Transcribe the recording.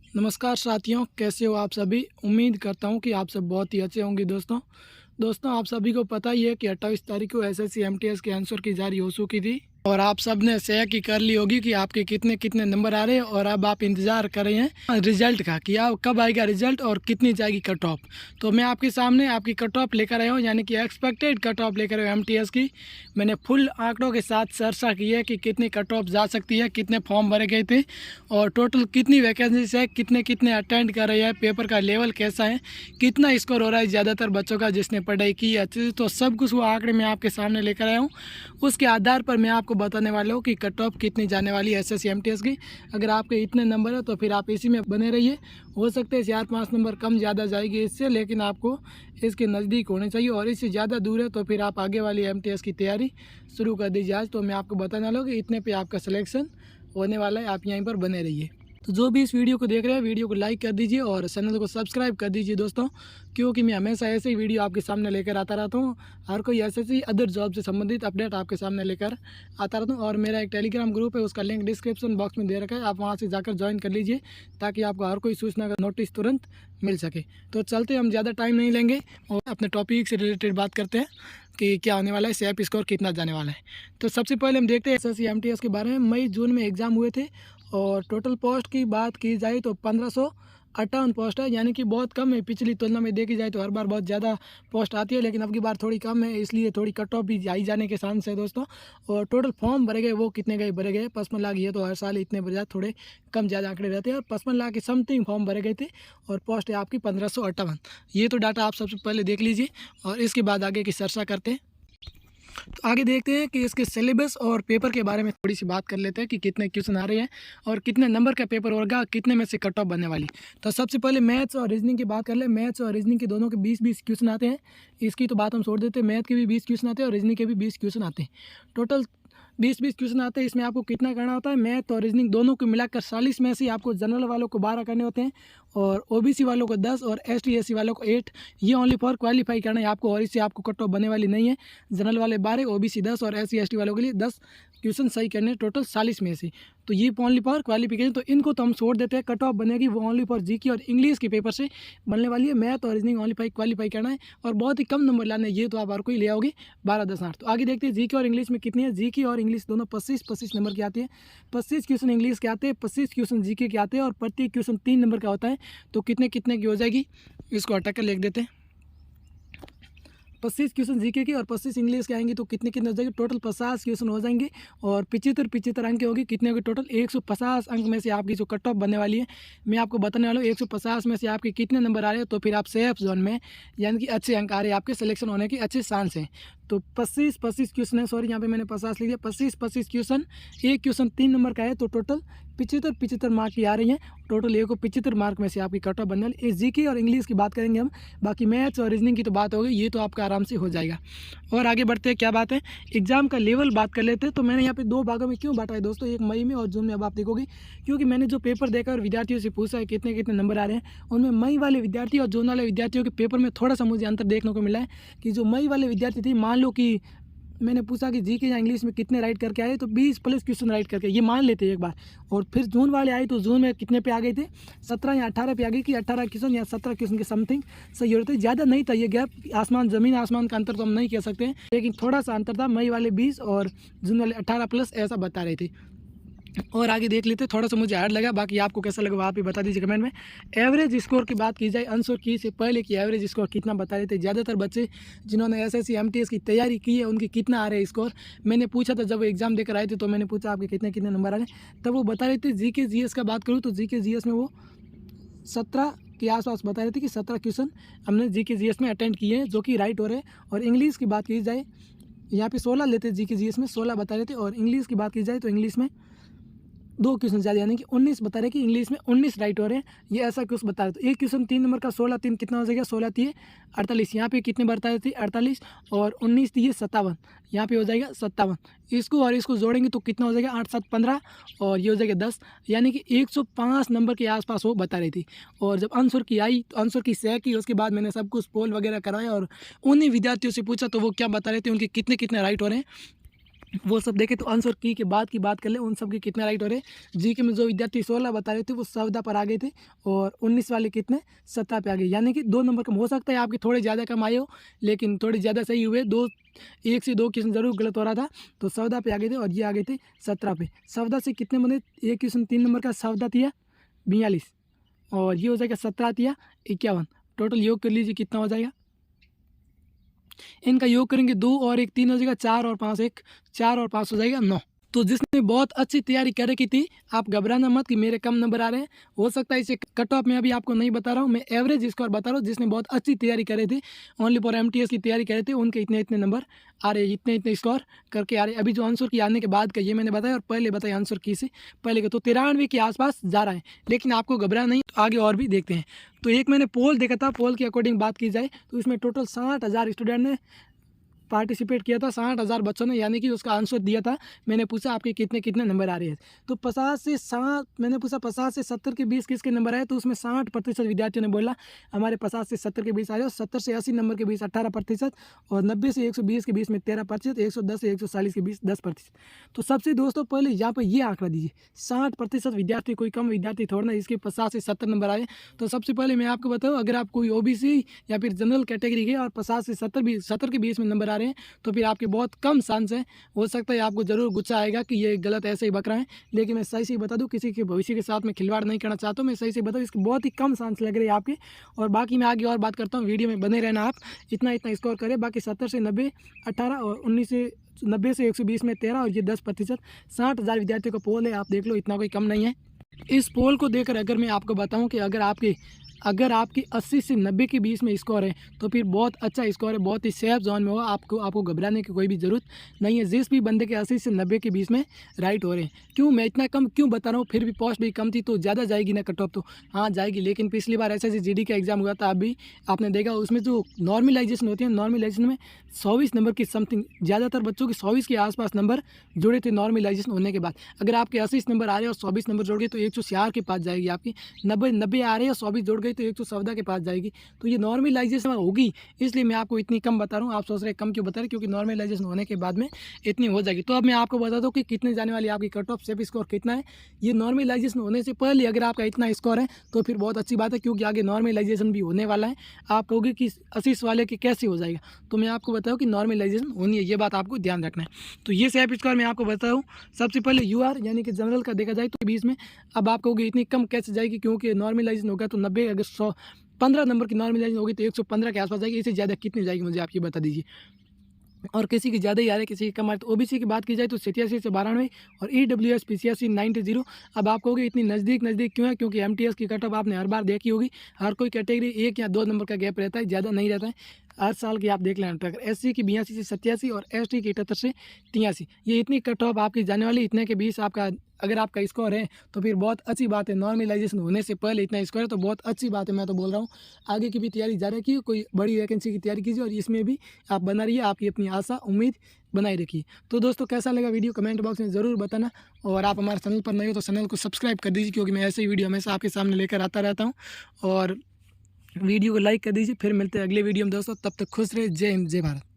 नमस्कार साथियों, कैसे हो आप सभी। उम्मीद करता हूं कि आप सब बहुत ही अच्छे होंगे। दोस्तों आप सभी को पता ही है कि 28 तारीख को एसएससी एमटीएस के आंसर की जारी हो चुकी थी और आप सब ने शेयर की कर ली होगी कि आपके कितने कितने नंबर आ रहे हैं और अब आप इंतज़ार कर रहे हैं रिजल्ट का कि आप कब आएगा रिजल्ट और कितनी जाएगी कट ऑफ। तो मैं आपके सामने आपकी कट ऑफ लेकर आया हूँ, यानी कि एक्सपेक्टेड कट ऑफ लेकर आया हूँ एमटीएस की। मैंने फुल आंकड़ों के साथ चर्चा की है कि कितनी कट ऑफ जा सकती है, कितने फॉर्म भरे गए थे और टोटल कितनी वैकेंसीज है, कितने कितने अटेंड कर रहे हैं, पेपर का लेवल कैसा है, कितना स्कोर हो रहा है ज़्यादातर बच्चों का जिसने पढ़ाई की है अच्छे से। तो सब कुछ वो आंकड़े मैं आपके सामने लेकर आया हूँ। उसके आधार पर मैं आपको बताने वाला हूँ कि कट ऑफ कितनी जाने वाली है एसएससी एमटीएस की। अगर आपके इतने नंबर है तो फिर आप इसी में बने रहिए। हो सकते हैं 4-5 नंबर कम ज़्यादा जाएगी इससे, लेकिन आपको इसके नज़दीक होने चाहिए और इससे ज़्यादा दूर है तो फिर आप आगे वाली एमटीएस की तैयारी शुरू कर दीजिए। आज तो मैं आपको बताने वाला हूँ कि इतने पे आपका सिलेक्शन होने वाला है, आप यहीं पर बने रहिए। तो जो भी इस वीडियो को देख रहे हैं, वीडियो को लाइक कर दीजिए और चैनल को सब्सक्राइब कर दीजिए दोस्तों, क्योंकि मैं हमेशा ऐसे ही वीडियो आपके सामने लेकर आता रहता हूँ। हर कोई ऐसे अदर जॉब से संबंधित अपडेट आपके सामने लेकर आता रहता हूँ। और मेरा एक टेलीग्राम ग्रुप है, उसका लिंक डिस्क्रिप्शन बॉक्स में दे रखा है, आप वहाँ से जाकर ज्वाइन कर लीजिए ताकि आपको हर कोई सूचना का नोटिस तुरंत मिल सके। तो चलते हम ज़्यादा टाइम नहीं लेंगे और अपने टॉपिक से रिलेटेड बात करते हैं कि क्या होने वाला है, सेफ स्कोर कितना जाने वाला है। तो सबसे पहले हम देखते हैं एसएससी एमटीएस के बारे में। मई जून में एग्ज़ाम हुए थे और टोटल पोस्ट की बात की जाए तो 1558 पोस्ट है, यानी कि बहुत कम है। पिछली तुलना में देखी जाए तो हर बार बहुत ज़्यादा पोस्ट आती है, लेकिन अब की बार थोड़ी कम है, इसलिए थोड़ी कट ऑफ भी आई जाने के चांस है दोस्तों। और टोटल फॉर्म भरे गए वो कितने गए, भरे गए 55 लाख। ये तो हर साल इतने भरे जाते, थोड़े कम ज़्यादा आंकड़े रहते हैं। और 55 लाख के समथिंग फॉर्म भरे गए थे और पोस्ट है आपकी 1558। ये तो डाटा आप सबसे पहले देख लीजिए और इसके बाद आगे की चर्चा करते हैं। तो आगे देखते हैं कि इसके सिलेबस और पेपर के बारे में थोड़ी सी बात कर लेते हैं कि कितने क्वेश्चन आ रहे हैं और कितने नंबर का पेपर होगा, कितने में से कट ऑफ बनने वाली। तो सबसे पहले मैथ्स और रीजनिंग की बात कर ले। मैथ्स और रीजनिंग के दोनों के 20-20 क्वेश्चन आते हैं। इसकी तो बात हम छोड़ देते हैं। मैथ के भी 20 क्वेश्चन आते हैं और रीजनिंग के भी 20 क्वेश्चन आते हैं। टोटल 20-20 क्वेश्चन आते हैं। इसमें आपको कितना करना होता है, मैथ और रीजनिंग दोनों को मिलाकर 40 में से आपको जनरल वालों को 12 करने होते हैं और ओबीसी वालों को 10 और एसटी एससी वालों को 8। ये ओनली फॉर क्वालिफाई करना है आपको और इससे आपको कट ऑफ बनने वाली नहीं है। जनरल वाले 12, ओबीसी 10 और एससी एसटी वालों के लिए 10 क्वेश्चन सही करने, टोटल 40 में से। तो ये ओनली फॉर क्वालिफिकेशन, तो इनको तो हम छोड़ देते हैं। कट ऑफ बनेगी वो ओनली फॉर जीके और इंग्लिश के पेपर से बनने वाली है। मैथ और रीजनिंग ओनली फॉर क्वालिफाई करना है और बहुत ही कम नंबर लाने हैं। ये तो आप हर कोई ले आओगे 12, 10, 8। तो आगे देखते हैं जीके और इंग्लिश में कितनी है। जीके और इंग्लिश दोनों 25-25 नंबर के आती है। 25 क्वेश्चन इंग्लिश के आते हैं, 25 क्वेश्चन जीके के आते हैं और प्रत्येक क्वेश्चन 3 नंबर का होता है। तो कितने कितने की हो जाएगी, इसको हटा कर लिख देते हैं। 25 क्वेश्चन जीके के और 25 इंग्लिश के आएंगे तो कितने कितने हो जाएंगे, टोटल 50 क्वेश्चन हो जाएंगे और 75 अंक के होगी। कितने होगी, टोटल 150 अंक में से आपकी जो कट ऑफ बनने वाली है मैं आपको बताने वाला हूँ। 150 में से आपके कितने नंबर आ रहे हैं तो फिर आप सेफ जोन में, यानी कि अच्छे अंक आ रहे हैं, आपके सिलेक्शन होने की अच्छे चांस हैं। तो 25 क्वेश्चन है, सॉरी यहाँ पे मैंने 50 लिख दिया। 25 क्वेश्चन, एक क्वेश्चन 3 नंबर का है तो टोटल 75 मार्क की आ रही हैं। टोटल एक को 75 मार्क में से आपकी कट ऑफ बनने वाली। इस जीके और इंग्लिश की बात करेंगे हम, बाकी मैथ्स और रीजनिंग की तो बात होगी, ये तो आपका आराम से हो जाएगा। और आगे बढ़ते हैं, क्या बात है, एग्जाम का लेवल बात कर लेते हैं। तो मैंने यहाँ पे 2 भागों में क्यों बांटा है दोस्तों, एक मई में और जून में। अब आप देखोगे क्योंकि मैंने जो पेपर देखा और विद्यार्थियों से पूछा है कितने कितने नंबर आ रहे हैं, उनमें मई वाले विद्यार्थी और जून वाले विद्यार्थियों के पेपर में थोड़ा सा मुझे अंतर देखने को मिला है। कि जो मई वाले विद्यार्थी थे, मान लो कि मैंने पूछा कि जीके या इंग्लिश में कितने राइट करके आए, तो 20+ क्वेश्चन राइट करके ये मान लेते एक बार। और फिर जून वाले आए तो जून में कितने पे आ गए थे, 17 या 18 पे आ गई कि 18 क्वेश्चन या 17 क्वेश्चन के समथिंग सही हो रहे थे। ज़्यादा नहीं था ये गैप, आसमान ज़मीन आसमान का अंतर तो हम नहीं कह सकते, लेकिन थोड़ा सा अंतर था। मई वाले 20 और जून वाले 18+ ऐसा बता रहे थे। और आगे देख लेते, थोड़ा सा मुझे हार्ड लगा, बाकी आपको कैसा लगा आप ही बता दीजिए कमेंट में। एवरेज स्कोर की बात की जाए आंसर की से पहले कि एवरेज स्कोर कितना बता रहे थे ज़्यादातर बच्चे जिन्होंने एसएससी एमटीएस की तैयारी की है उनके कितना आ रहे हैं स्कोर। मैंने पूछा था जब वो एग्जाम देकर आए थे, तो मैंने पूछा आपके कितने कितने नंबर आ रहे हैं, तब वो बता रहे थे। जीके जीएस का बात करूँ तो जीके जीएस में वो 17 के आसपास बता रहे थे कि 17 क्वेश्चन हमने जीके जीएस में अटेंड किए हैं जो कि राइट हो रहे हैं। और इंग्लिश की बात की जाए, यहाँ पे 16 लेते जीके जीएस में, 16 बता रहे थे। और इंग्लिश की बात की जाए तो इंग्लिश में 2 क्वेश्चन ज़्यादा, यानी कि 19 बता रहे कि इंग्लिश में 19 राइट हो रहे हैं। ये ऐसा क्वेश्चन बता रहे। तो एक क्वेश्चन 3 नंबर का 16 3 कितना हो जाएगा, 16 3 48। यहाँ पे कितने बता रहे थे, 48 और 19 3 57, यहाँ पे हो जाएगा 57। इसको और इसको जोड़ेंगे तो कितना हो जाएगा, 8 7 15 और ये हो जाएगा 10, यानी कि 105 नंबर के आसपास वो बता रही थी। और जब आंसर की आई तो आंसर की सह की, उसके बाद मैंने सब कुछ पोल वगैरह कराया और उन्हीं विद्यार्थियों से पूछा तो वो क्या बता रहे थे, उनके कितने कितने राइट हो रहे हैं। वो सब देखे। तो आंसर की के बाद की बात कर ले, उन सब के कितने राइट हो रहे। जी के में जो विद्यार्थी 16 बता रहे थे वो 14 पर आ गए थे, और 19 वाले कितने 17 पे आ गए, यानी कि 2 नंबर कम। हो सकता है आपके थोड़े ज़्यादा कम आए हो, लेकिन थोड़े ज़्यादा सही हुए। 1 से 2 क्वेश्चन जरूर गलत हो रहा था, तो 14 पे आ गए थे, और ये आ गए थे 17 पे। 14 से कितने बने, एक क्वेश्चन 3 नंबर का 14 थिया 42, और ये हो जाएगा 17 थिया 51। टोटल योग कर लीजिए कितना हो जाएगा। इनका योग करेंगे 2 और 1 3 हो जाएगा, 4 और 5 1 4 और 5 हो जाएगा 9। तो जिसने बहुत अच्छी तैयारी कर रखी थी, आप घबराना मत कि मेरे कम नंबर आ रहे हैं। हो सकता है इसे कट ऑफ में अभी आपको नहीं बता रहा हूँ, मैं एवरेज स्कोर बता रहा हूँ। जिसने बहुत अच्छी तैयारी करे थे, ओनली फॉर एमटीएस की तैयारी करे थे, उनके इतने इतने नंबर आ रहे, इतने इतने स्कोर करके आ रहे। अभी जो आंसर की आने के बाद का ये मैंने बताया, और पहले बताया आंसर की से पहले का, तो 93 के आसपास जा रहा है। लेकिन आपको घबराना नहीं, तो आगे और भी देखते हैं। तो एक मैंने पोल देखा था, पोल के अकॉर्डिंग बात की जाए तो इसमें टोटल 60,000 स्टूडेंट ने पार्टिसिपेट किया था, 60,000 बच्चों ने, यानी कि उसका आंसर दिया था। मैंने पूछा आपके कितने कितने नंबर आ रहे हैं, तो 50 से 60, मैंने पूछा 50 से 70 के बीच किसके नंबर आए, तो उसमें 60% विद्यार्थियों ने बोला हमारे 50 से 70 के बीच आ रहे हो। 70 से 80 नंबर के बीच 18%, और 90 से 120 के बीच में 13%, 110 से 140 के बीच 10%। तो सबसे दोस्तों पहले यहाँ पर ये आंकड़ा दीजिए, 60% विद्यार्थी, कोई कम विद्यार्थी थोड़ा ना इसके 50 से 70 नंबर आए। तो सबसे पहले मैं आपको बताऊँ, अगर आप कोई ओबीसी या फिर जनरल कैटेगरी के और 50 से 70 के बीच में नंबर आ रहे हैं, तो फिर आपके बहुत कम चांस है। हो सकता है आपको जरूर गुस्सा आएगा कि ये गलत ऐसे ही बक रहा है, लेकिन मैं सही से बता दूं, किसी के भविष्य के साथ मैं खिलवाड़ नहीं करना चाहता हूँ। मैं सही से बताऊँ, इसके बहुत ही कम चांस लग रहे हैं आपके। और बाकी मैं आगे और बात करता हूँ, वीडियो में बने रहना आप। इतना इतना स्कोर करें, बाकी 70 से 90 18, और 19 से 90 से 120 में 13, और ये 10%। 60,000 विद्यार्थियों का पोल है, आप देख लो, इतना कोई कम नहीं है। इस पोल को देखकर अगर मैं आपको बताऊं कि अगर आपकी 80 से 90 के बीच में स्कोर है, तो फिर बहुत अच्छा स्कोर है, बहुत ही सेफ जोन में हो। आपको घबराने की कोई भी ज़रूरत नहीं है। जिस भी बंदे के 80 से 90 के बीच में राइट हो रहे हैं। क्यों मैं इतना कम क्यों बता रहा हूँ, फिर भी पोस्ट भी कम थी, तो ज़्यादा जाएगी ना कट ऑफ, तो हाँ जाएगी। लेकिन पिछली बार एसएससी जीडी का एग्जाम हुआ था, अभी आपने देखा, उसमें जो नॉर्मलाइजेशन होती है, नॉर्मलाइजेशन में 24 नंबर की समथिंग, ज़्यादातर बच्चों के 24 के आसपास नंबर जुड़े थे नॉर्मलाइजेशन होने के बाद। अगर आपके 80 नंबर आ रहे हैं और 24 नंबर जोड़ गए, तो 146 के पास जाएगी आपकी। 90 आ रहे हैं और 24 जोड़ गई, तो 114 के पास जाएगी। तो ये नॉर्मलाइजेशन होगी, इसलिए मैं आपको इतनी कम बता रहा हूँ। आप सोच रहे कम क्यों बता रहे, क्योंकि नॉर्मलाइजेशन होने के बाद में इतनी हो जाएगी। तो अब मैं आपको बता दूँ कि कितने जाने वाली आपकी कट ऑफ सेफ स्कोर कितना है। ये नॉर्मलाइजेशन होने से पहले अगर आपका इतना स्कोर है, तो फिर बहुत अच्छी बात है, क्योंकि आगे नॉर्मलाइजेशन भी होने वाला है। आप कहोगे कि 80 वाले के कैसे हो जाएगा, तो मैं आपको बताऊँ कि नॉर्मलाइजेशन होनी है, ये बात आपको ध्यान रखना है। तो ये सेफ स्कोर मैं आपको बताऊँ, सबसे पहले यूआर यानी कि जनरल का देखा जाए तो 20 में। अब आप कहोगे इतनी कम कैसे जाएगी, क्योंकि नॉर्मलाइजेशन होगा तो 90, अगर 15 नंबर की नॉर्मलाइजेशन होगी तो 115 के आसपास जाएगी। इससे ज़्यादा कितनी जाएगी मुझे आप ये बता दीजिए। और किसी की ज़्यादा ही आ रहा है, किसी की कम आ रहा है। तो ओबीसी की बात की जाए तो 87 से 92, और ईडब्ल्यूएस पीसीएससी 90। अब आप कहोगे इतनी नज़दीक क्यों है, क्योंकि एमटीएस की कट ऑफ आपने हर बार देखी होगी। हर कोई कैटेगरी 1 या 2 नंबर का गैप रहता है, ज़्यादा नहीं रहता है। हर साल की आप देख लेना। अगर एससी की 82 से 87 और एसटी की 78 से 83, ये इतनी कट ऑफ आपकी जाने वाली। इतने के बीच आपका अगर आपका स्कोर है, तो फिर बहुत अच्छी बात है। नॉर्मलाइजेशन होने से पहले इतना स्कोर है, तो बहुत अच्छी बात है। मैं तो बोल रहा हूँ आगे की भी तैयारी जारी रखिए, कोई बड़ी वैकेंसी की तैयारी कीजिए, और इसमें भी आप बना रहिए, आपकी अपनी आशा उम्मीद बनाए रखिए। तो दोस्तों कैसा लगा वीडियो, कमेंट बॉक्स में ज़रूर बताना। और आप हमारे चैनल पर नए हो तो चैनल को सब्सक्राइब कर दीजिए, क्योंकि मैं ऐसे ही वीडियो हमेशा आपके सामने लेकर आता रहता हूँ। और वीडियो को लाइक कर दीजिए। फिर मिलते हैं अगले वीडियो में दोस्तों, तब तक खुश रहे। जय हिंद, जय भारत।